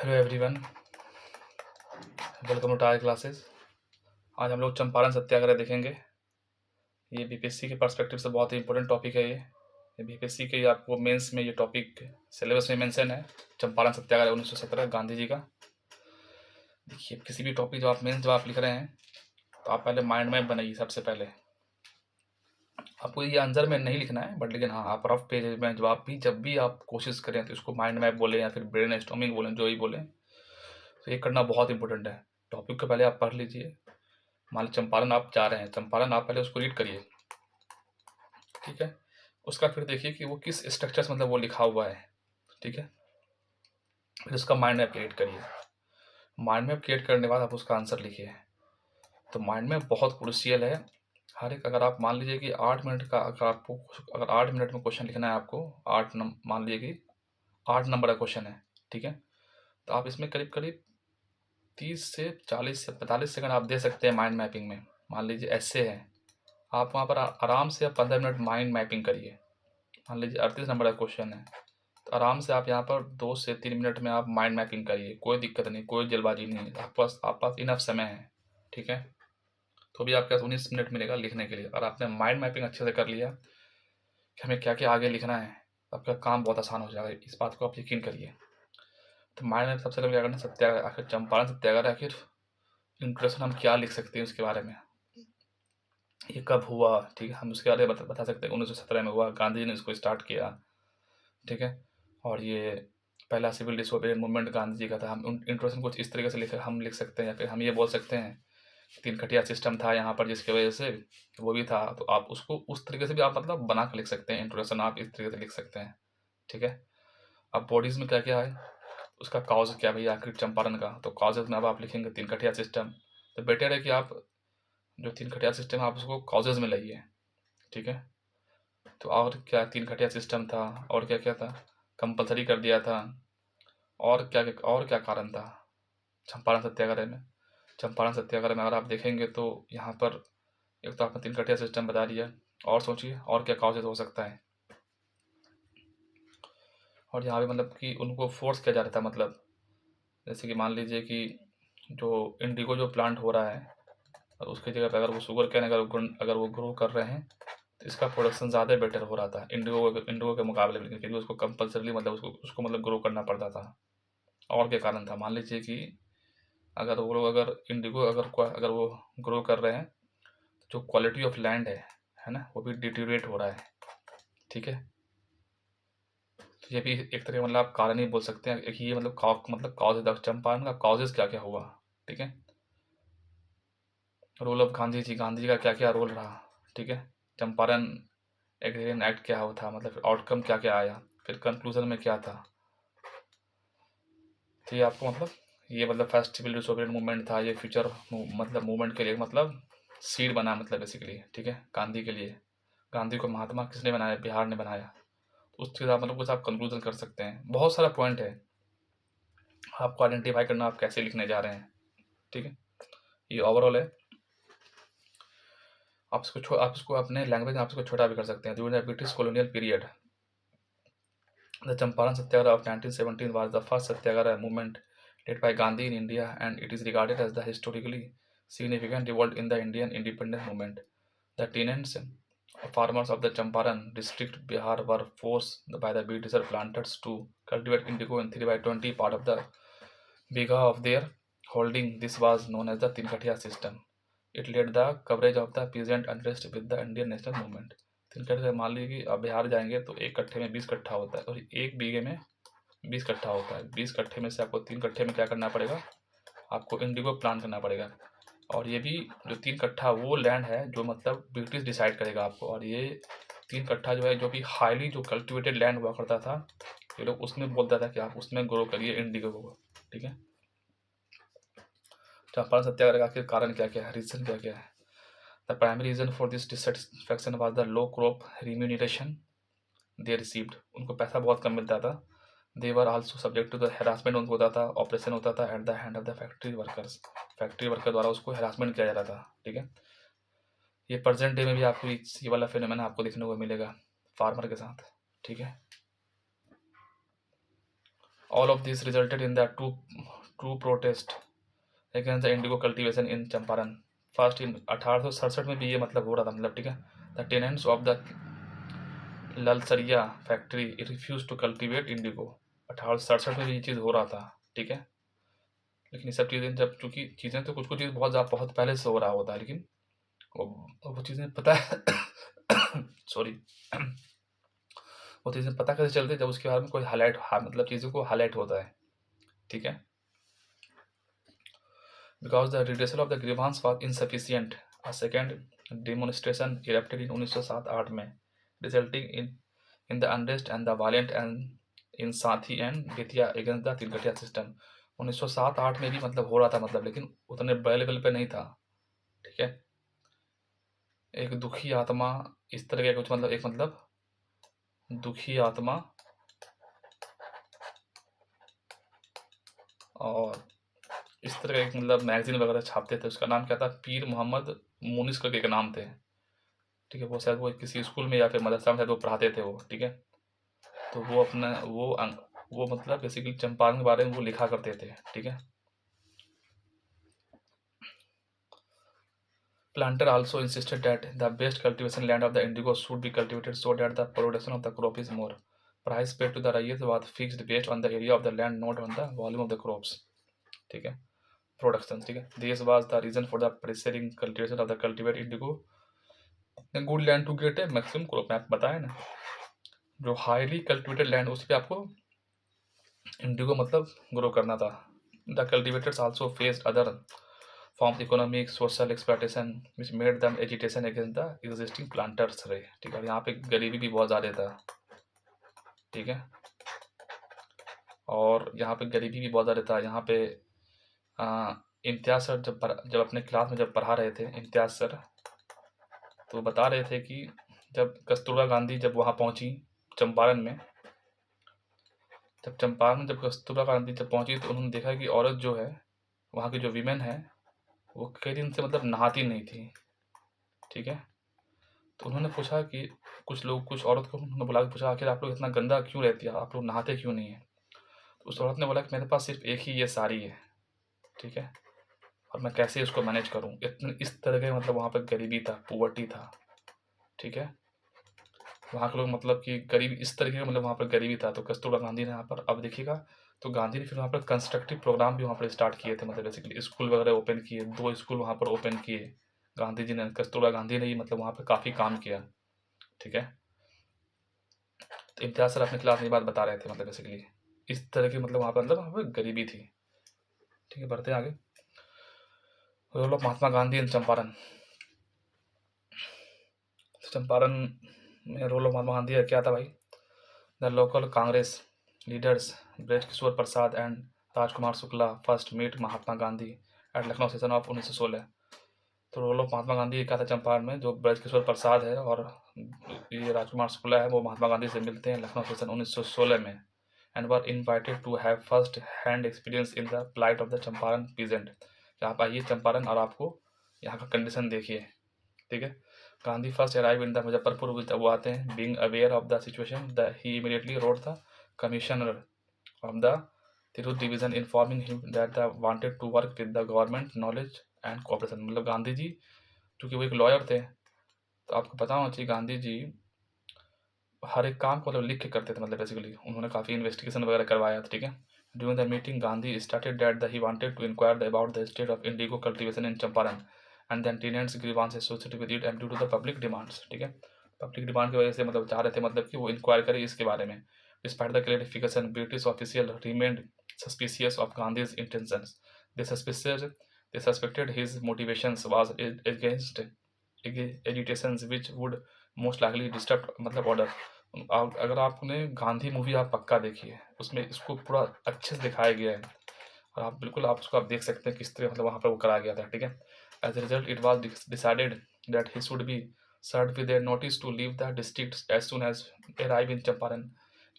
Hello everyone, welcome to टायर classes. आज हम लोग चंपारण सत्याग्रह देखेंगे। ये बीपीएससी के पर्सपेक्टिव से बहुत ही इंपॉर्टेंट टॉपिक है। ये बीपीएससी के आपको मेंस में ये टॉपिक सिलेबस में मेंशन है। चंपारण सत्याग्रह 1917 गांधी जी का। देखिए, किसी भी टॉपिक जब आप लिख रहे हैं तो आप पहले माइंड मैप बनाइए। सबसे पहले आपको ये आंसर में नहीं लिखना है, बट लेकिन हाँ, आप रफ पेज में जब भी आप कोशिश करें तो इसको माइंड मैप बोलें या फिर ब्रेन स्टॉर्मिंग बोलें, जो ही बोलें, तो ये करना बहुत इंपॉर्टेंट है। टॉपिक को पहले आप पढ़ लीजिए। मान लो चंपारण आप जा रहे हैं, चंपारण आप पहले उसको रीड करिए, ठीक है। उसका फिर देखिए कि वो किस स्ट्रक्चर से मतलब वो लिखा हुआ है, ठीक है। फिर उसका माइंड मैप क्रिएट करिए। माइंड मैप क्रिएट करने के बाद आप उसका आंसर लिखिए। तो माइंड मैप बहुत क्रूशियल है। हर एक, अगर आप मान लीजिए कि 8 मिनट का, अगर 8 मिनट में क्वेश्चन लिखना है आपको, मान लीजिए कि 8 नंबर का क्वेश्चन है, ठीक है। तो आप इसमें करीब करीब 30 से 40 से 45 सेकंड आप दे सकते हैं माइंड मैपिंग में। मान लीजिए ऐसे है, आप वहाँ पर आराम से 15 मिनट माइंड मैपिंग करिए। मान लीजिए 38 नंबर का क्वेश्चन है, तो आराम से आप यहाँ पर 2 से 3 मिनट में आप माइंड मैपिंग करिए। कोई दिक्कत नहीं, कोई जल्दबाजी नहीं है, आप पास इनफ समय है, ठीक है। तो भी आपके पास 19 मिनट मिलेगा लिखने के लिए। और आपने माइंड मैपिंग अच्छे से कर लिया कि हमें क्या क्या आगे लिखना है, आपका काम बहुत आसान हो जाएगा। इस बात को आप यकीन करिए। तो माइंड मैप सबसे पहले क्या करना, सत्याग्रह, आखिर चंपारण सत्याग्रह, आखिर इंट्रोडक्शन हम क्या लिख सकते हैं उसके बारे में, ये कब हुआ, ठीक है। हम उसके बारे में बता सकते हैं। 1917 में हुआ, गांधी जी ने इसको स्टार्ट किया, ठीक है। और ये पहला civil disobedience movement Gandhi ji का था। हम इंट्रोडक्शन कुछ इस तरीके से हम लिख सकते हैं, या फिर हम ये बोल सकते हैं 3 खटिया सिस्टम था यहाँ पर, जिसकी वजह से वो भी था। तो आप उसको उस तरीके से भी आप मतलब बना कर लिख सकते हैं। इंट्रोडक्शन आप इस तरीके से लिख सकते हैं, ठीक है। अब बॉडीज़ में क्या क्या है, उसका कॉज क्या भैया आखिर चंपारण का, तो कॉजेज में अब आप लिखेंगे 3 खटिया सिस्टम। तो बेटर है कि आप जो 3 खटिया सिस्टम है आप उसको कॉजेज में लाइए, ठीक है। तो और क्या 3 खटिया सिस्टम था, और क्या क्या था, कंपलसरी कर दिया था, और क्या कारण था चंपारण सत्याग्रह में। चंपारण सत्याग्रह में अगर आप देखेंगे तो यहाँ पर एक तो आपने 3 खटिया सिस्टम बता दिया, और सोचिए और क्या कॉजेज हो सकता है। और यहाँ पे मतलब कि उनको फोर्स किया जा रहा था, मतलब जैसे कि मान लीजिए कि जो इंडिगो जो प्लांट हो रहा है, और उसकी जगह पर अगर वो शुगर कैन अगर वो ग्रो कर रहे हैं, तो इसका प्रोडक्शन ज़्यादा बेटर हो रहा था इंडिगो के मुकाबले में। लेकिन फिर भी उसको कंपल्सरीली मतलब उसको मतलब ग्रो करना पड़ता था। और क्या कारण था, मान लीजिए कि अगर वो लोग अगर इंडिगो अगर वो ग्रो कर रहे हैं, तो जो क्वालिटी ऑफ लैंड है ना, वो भी डिटीरिएट हो रहा है, ठीक है। तो ये भी एक तरह मतलब आप कारण ही बोल सकते हैं। एक ये मतलब कॉज चंपारण का कॉजेज क्या क्या हुआ, ठीक है। रोल ऑफ गांधी जी का क्या क्या रोल रहा, ठीक है। चंपारण एग्रीरियन एक्ट क्या हुआ था, मतलब आउटकम क्या क्या आया, फिर कंक्लूजन में क्या था। तो ये आपको मतलब ये मतलब फर्स्ट सिविल डिसोबीडियंस मूवमेंट था, ये फ्यूचर मतलब मूवमेंट के लिए मतलब सीड बना, मतलब बेसिकली, ठीक है, गांधी के लिए। गांधी को महात्मा किसने बनाया, बिहार ने बनाया। उसके साथ मतलब कुछ आप कंक्लूजन कर सकते हैं। बहुत सारा पॉइंट है, आपको आइडेंटिफाई करना आप कैसे लिखने जा रहे हैं, ठीक है। ये ओवरऑल है। आप इसको अपने लैंग्वेज में आप इसको छोटा भी कर सकते हैं। During the British colonial period, the Champaran Satyagraha of 1917 was the first satyagraha movement led by Gandhi in India, and it is regarded as the historically significant revolt in the Indian independence movement. The tenants farmers of the Champaran district, Bihar, were forced by the British planters to cultivate indigo in 3/20 part of the bigha of their holding. This was known as the Tinkatia system. It led the coverage of the peasant unrest with the Indian national movement. 3 कट्ठे, मान लीजिए कि आप बिहार जाएंगे तो 1 कट्ठे में 20 कट्ठा होता है, और 1 बीघे में 20 कट्ठा होता है। 20 कट्ठे में से आपको 3 कट्ठे में क्या करना पड़ेगा, आपको इंडिगो प्लांट करना पड़ेगा। और ये भी जो 3 कट्ठा वो लैंड है जो मतलब ब्रिटिश डिसाइड करेगा आपको। और ये 3 कट्ठा जो है, जो भी हाईली जो कल्टिवेटेड लैंड हुआ करता था, ये लोग उसमें बोलता था कि आप उसमें ग्रो करिए इंडिगो को, ठीक है। चंपारण सत्याग्रह का आखिर कारण क्या क्या है, रीजन क्या क्या है। The primary reason for this dissatisfaction was the low crop remuneration they received. उनको पैसा बहुत कम मिलता था। They were also subject to the harassment, उनको होता था, ऑपरेशन होता था at the hand of the factory workers. Factory worker द्वारा उसको हेरासमेंट किया जाता था, ठीक है। ये प्रेजेंट डे में भी आपको ये वाला फिनोमेना आपको देखने को मिलेगा फार्मर के साथ, ठीक है। All of this resulted in the two protest against the Indigo cultivation in Champaran. First in 1867 में भी ये मतलब हो रहा था, मतलब ठीक है। The tenants of the Lalsaria factory refuse to cultivate indigo. 1867 में भी ये चीज़ हो रहा था, ठीक है। लेकिन ये सब चीज़ें जब, चूँकि चीज़ें तो कुछ चीज़ बहुत पहले से हो रहा होता है, लेकिन वो चीज़ें पता है सॉरी वो चीज़ें पता कैसे चलती है, जब उसके बारे में कोई मतलब चीज़ों को हाईलाइट होता है, ठीक है। Because the redressal of the grievance was insufficient, a second demonstration erupted in 1907-8 में, resulting in the unrest and the violent and in Sathi and Bettiah against the Tinkathia system. 1907-8 में भी मतलब हो रहा था, मतलब लेकिन उतने बड़े लेवल पे नहीं था, ठीक है। एक दुखी आत्मा, इस तरह का कुछ मतलब, एक मतलब दुखी आत्मा और इस तरह का एक मतलब मैगजीन वगैरह छापते थे। उसका नाम क्या था, पीर मोहम्मद मुनिस करके एक नाम थे, ठीक है। वो शायद वो किसी स्कूल में या फिर मदरसा में शायद वो पढ़ाते थे वो, ठीक है। तो वो अपना वो मतलब बेसिकली चंपारण के बारे में वो लिखा करते थे, ठीक है। Planter also insisted that the best cultivation land of the indigo should be cultivated so that the production of the crop is more. Price paid to the raiyyat was fixed based on the area of the land, not on the volume of the crops. ठीक है, production, ठीक है। This was the reason for the pressuring cultivation of the cultivated indigo. A good land to get a maximum crop, मैं आपको बताया ना, जो highly cultivated land उस पर आपको इंडिगो मतलब ग्रो करना था। The cultivators also faced other form economic social exploitation which made them agitation against the existing planters रहे, ठीक है। यहाँ पे गरीबी भी बहुत ज़्यादा था, ठीक है। और यहाँ पे गरीबी भी बहुत ज़्यादा था। यहाँ पे इम्तियाज सर जब अपने क्लास में जब पढ़ा रहे थे, इम्तियाज सर तो बता रहे थे कि जब कस्तूरबा गांधी जब वहाँ पहुँची चंपारण में, जब कस्तूरबा गांधी जब पहुँची तो उन्होंने देखा कि औरत जो है, वहाँ की जो वीमेन है, वो कई दिन से मतलब नहाती नहीं थी, ठीक है। तो उन्होंने पूछा कि कुछ औरत को उन्होंने बुला के पूछा, आखिर आप लोग इतना गंदा क्यों रहती है, आप लोग नहाते क्यों नहीं है। तो उस औरत ने बोला कि मेरे पास सिर्फ एक ही ये साड़ी है, ठीक है, और मैं कैसे इसको मैनेज करूँ। इतने इस तरह के मतलब वहाँ पर गरीबी था, पुवर्टी था, ठीक है। वहाँ के लोग मतलब कि गरीब इस तरीके का मतलब वहाँ पर गरीबी था। तो कस्तूरबा गांधी ने यहाँ पर, अब देखिएगा, तो गांधी ने फिर वहाँ पर कंस्ट्रक्टिव प्रोग्राम भी वहाँ पर स्टार्ट किए थे, मतलब बेसिकली स्कूल वगैरह ओपन किए, 2 स्कूल वहाँ पर ओपन किए गांधी जी ने, कस्तूरबा गांधी ने ही मतलब वहाँ पर काफ़ी काम किया, ठीक है। तो इम्तियाज सर अपने क्लास में ये बात बता रहे थे, मतलब बेसिकली इस तरह की मतलब वहाँ पर गरीबी थी, ठीक है। बढ़ते हैं आगे। Role of Mahatma Gandhi in Champaran. Champaran में रोल ऑफ महात्मा गांधी का क्या था भाई। The local Congress leaders Braj Kishore Prasad and Rajkumar Shukla first meet Mahatma Gandhi at Lucknow session of 1916। तो रोल ऑफ महात्मा गांधी क्या था चंपारण में, जो ब्रज किशोर प्रसाद है और ये राजकुमार शुक्ला है, वो महात्मा गांधी से मिलते हैं लखनऊ सेशन 1916 में, and were invited to have first hand experience in the plight of the Champaran peasant. आप आइए चंपारण और आपको यहाँ का कंडीशन देखिए, ठीक है। Gandhi first arrive in the Muzaffarpur, वो आते हैं, being aware of the situation he immediately wrote the commissioner of the Tirhut division informing him that the wanted to work with the government knowledge and cooperation. मतलब गांधी जी क्योंकि वो एक लॉयर थे, तो आपको पता होना चाहिए गांधी जी हर एक काम को मतलब लिख के करते थे, मतलब बेसिकली उन्होंने काफ़ी इन्वेस्टिगेशन वगैरह करवाया था, ठीक है। During the meeting Gandhi started that he wanted to inquire about the state of indigo cultivation in Champaran and the tenants grievances associated with it and due to the public demands, ठीक है। Public demand की वजह से मतलब चाह रहे थे मतलब कि वो इंक्वायर करें इसके बारे में। Despite the clarification British official remained suspicious of Gandhi's intentions. They suspected his motivations was against agitations which would most likely disturb मतलब ऑर्डर। अगर आपने गांधी मूवी आप पक्का देखिए, उसमें इसको पूरा अच्छे से दिखाया गया है, और आप बिल्कुल आप उसको आप देख सकते हैं किस तरह मतलब वहाँ पर वो कराया गया था, ठीक है। As a result it was decided that he should be serve with a notice to leave the district as soon as arrive in Champaran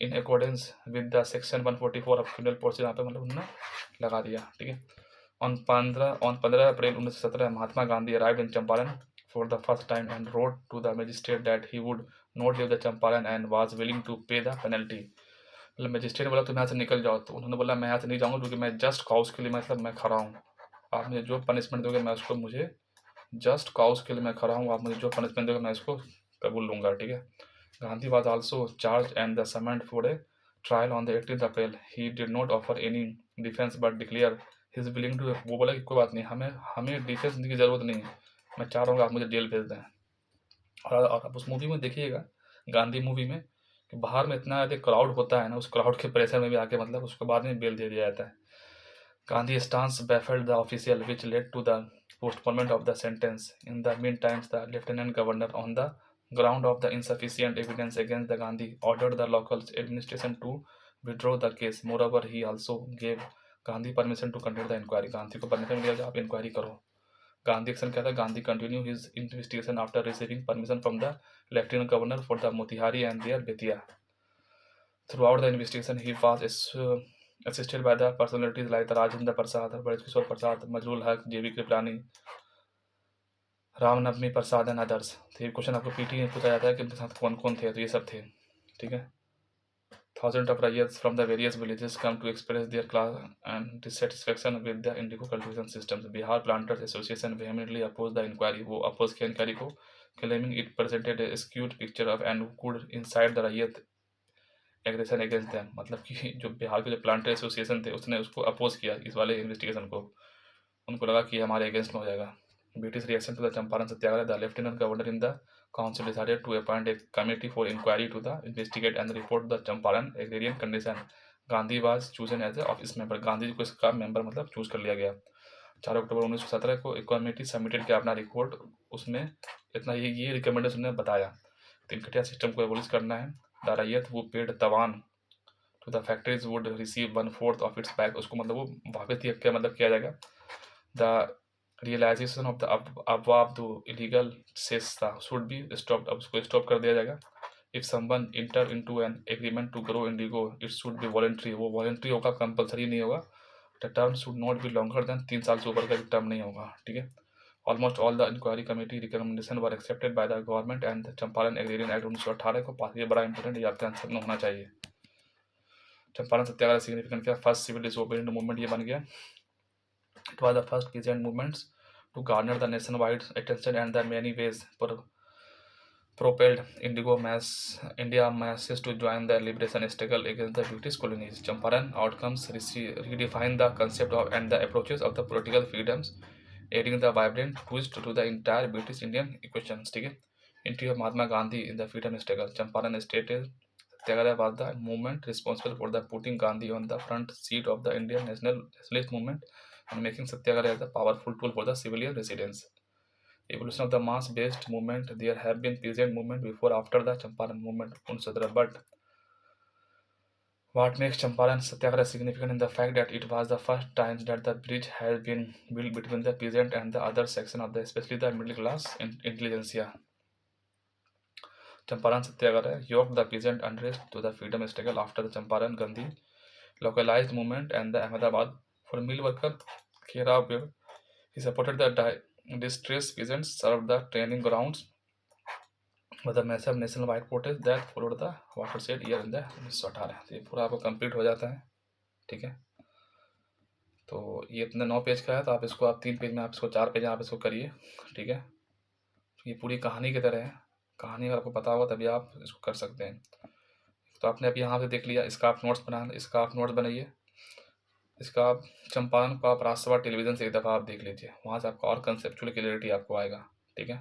in accordance with the section 144 of criminal procedure. यहाँ पे मतलब उन्होंने लगा दिया, ठीक है। On 15 April 1917 Mahatma Gandhi arrive in Champaran for the first time and wrote to the magistrate that he would not leave the Champaran and was willing to pay the penalty. मतलब magistrate ने बोला तुम यहाँ से निकल जाओ, तो उन्होंने बोला मैं यहाँ से नहीं जाऊँगा क्योंकि मैं जस्ट काउस के लिए मतलब मैं खड़ा हूँ, आप मुझे जो पनिशमेंट दोगे मैं उसको, मुझे जस्ट काउस के लिए मैं खड़ा हूँ, आप मुझे जो पनिशमेंट दोगे मैं इसको कबूल लूँगा, ठीक है। Gandhi was also charged and the summoned for a trial on the 18th April. He did not offer any defense but declare his willing to, वो बोला कि कोई बात नहीं, हमें हमें डिफेंस की ज़रूरत नहीं है, मैं चाह रहा हूँ कि आप मुझे जेल भेज दें। और आप उस मूवी में देखिएगा, गांधी मूवी में, कि बाहर में इतना ज़्यादा क्राउड होता है ना, उस क्राउड के प्रेशर में भी आके मतलब उसके बाद में बेल दे दिया जाता है। Gandhi stance baffled the official, which led to the postponement of the sentence. In the meantime, the lieutenant governor, on the ground of the insufficient evidence against the Gandhi, ordered the local administration to withdraw the case. Moreover, he also gave Gandhi permission to conduct the inquiry. Gandhi को permission दिया कि आप inquiry करो। Gandhi action क्या था, Gandhi continue his investigation after receiving permission from the lieutenant governor for the Motihari and there Bettiah. Throughout the investigation, he was assisted by the personalities like the Rajendra Prasad, Bharat Kishore Prasad, Majrul Haq, J.V. Kriplani, Ram Navami Prasad and others. तो ये question आपको PT में पूछा जाता है कि उनके साथ कौन कौन थे, तो ये सब थे, ठीक है। Thousands of riots from the various villages come to express their class and dissatisfaction with the indigo cultivation systems. Bihar Planters Association vehemently opposed the inquiry. वो अपोज किया इंक्वायरी को, claiming it presented a skewed picture of and could incite the riot aggression against them. मतलब कि जो बिहार के जो planter association थे उसने उसको अपोज किया इस वाले इन्वेस्टिगेशन को, उनको लगा कि हमारे अगेंस्ट में हो जाएगा। British reaction to the Champaran Satyagraha, the lieutenant governor in the council decided to appoint a committee for inquiry to the investigate and report the Champaran agrarian condition. Gandhi was chosen as a office member, Gandhi ji को इसका member मतलब choose कर लिया गया। 4 अक्टूबर 1917 को एक committee submitted किया अपना रिपोर्ट, उसमें इतना ये रिकमेंडेशन ने बताया, तिनकटिया सिस्टम को एबोलिश करना है। The ryot who paid tawan to the factories would receive 1/4 of its back, उसको मतलब वो वापस क्या मतलब किया जाएगा। The realisation of the abwab though illegal cess था शुड बी स्टॉप, अब उसको स्टॉप कर दिया जाएगा। If someone enter into an agreement to grow indigo it should be voluntary, वो वॉलंटरी होगा, कंपलसरी नहीं होगा। The term should not be longer than 3 साल से ऊपर का टर्म नहीं होगा, ठीक है। Almost all the inquiry committee recommendation were accepted by the government and the Champaran agrarian act 1918 को पास, ये बड़ा इंपॉर्टेंट, ये आपके आंसर में होना चाहिए। चंपारण सत्याग्रह सिग्निफिकेंट क्या, फर्स्ट सिविल डिसोबीडिएंट मूवमेंट ये बन गया। It was the first peasant movements to garner the nation wide attention and the many ways propelled India masses to join the liberation struggle against the British colonies. Champaran outcomes redefine the concept of and the approaches of the political freedoms, adding the vibrant twist to the entire British Indian equations. ठीक है, entry of Mahatma Gandhi in the freedom struggle. Champaran stated Satyagraha was the movement responsible for the putting Gandhi on the front seat of the Indian nationalist movement and making Satyagraha as a powerful tool for the civilian resistance. Evolution of the mass-based movement. There have been peasant movement before after the Champaran movement 1917, but what makes Champaran Satyagraha significant in the fact that it was the first time that the bridge had been built between the peasant and the other section of the, especially the middle class intelligentsia. Champaran Satyagraha yoked the peasant unrest to the freedom struggle after the Champaran Gandhi localized movement and the Ahmedabad for mill worker Khera. He supported the distressed peasants, served the training grounds with the massive nationwide protest that followed the watershed year in the 1918। तो ये पूरा आपको complete हो जाता है, ठीक है। तो ये इतने 9 पेज का है, तो आप इसको 3 पेज में, आप इसको 4 पेज में आप इसको करिए, ठीक है। ये पूरी कहानी की तरह है, कहानी अगर आपको पता होगा तभी आप इसको कर सकते हैं। तो आपने अभी यहाँ से देख लिया, इसका आप नोट्स बना, इसका आप नोट्स बनाइए, इसका आप चंपारण को आप राजसभा टेलीविज़न से एक दफ़ा आप देख लीजिए, वहाँ से आपको और कंसेप्चुअल क्लियरिटी आपको आएगा, ठीक है।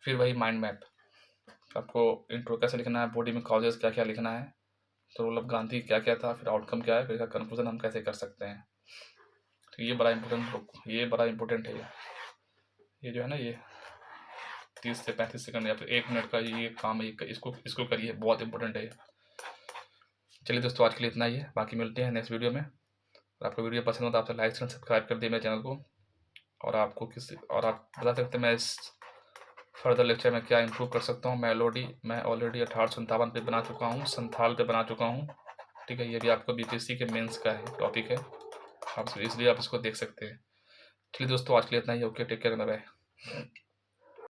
फिर वही माइंड मैप, आपको इंट्रो कैसे लिखना है, बॉडी में कॉजेज क्या क्या लिखना है, तो रोल ऑफ गांधी क्या क्या था, फिर आउटकम क्या है, फिर इसका कंक्लूजन हम कैसे कर सकते हैं। तो ये बड़ा इंपॉर्टेंट है। ये जो है ना, ये 30 से 35 सेकंड या फिर 1 मिनट का ये काम है, इसको करिए, बहुत इंपॉर्टेंट है। चलिए दोस्तों, आज के लिए इतना ही है, बाकी मिलते हैं नेक्स्ट वीडियो में। और आपको वीडियो पसंद हो तो आपसे लाइक एंड सब्सक्राइब कर दिए मेरे चैनल को, और आप बता सकते हैं मैं इस फर्दर लेक्चर में क्या इंप्रूव कर सकता हूँ। मैं ऑलरेडी 1857 पे बना चुका हूँ, संथाल पे बना चुका हूँ, ठीक है। ये भी आपको बीपीएससी के मेंस का है टॉपिक है, आप इसलिए आप इसको देख सकते हैं। चलिए दोस्तों, आज के लिए इतना ही। Okay, take care, bye bye.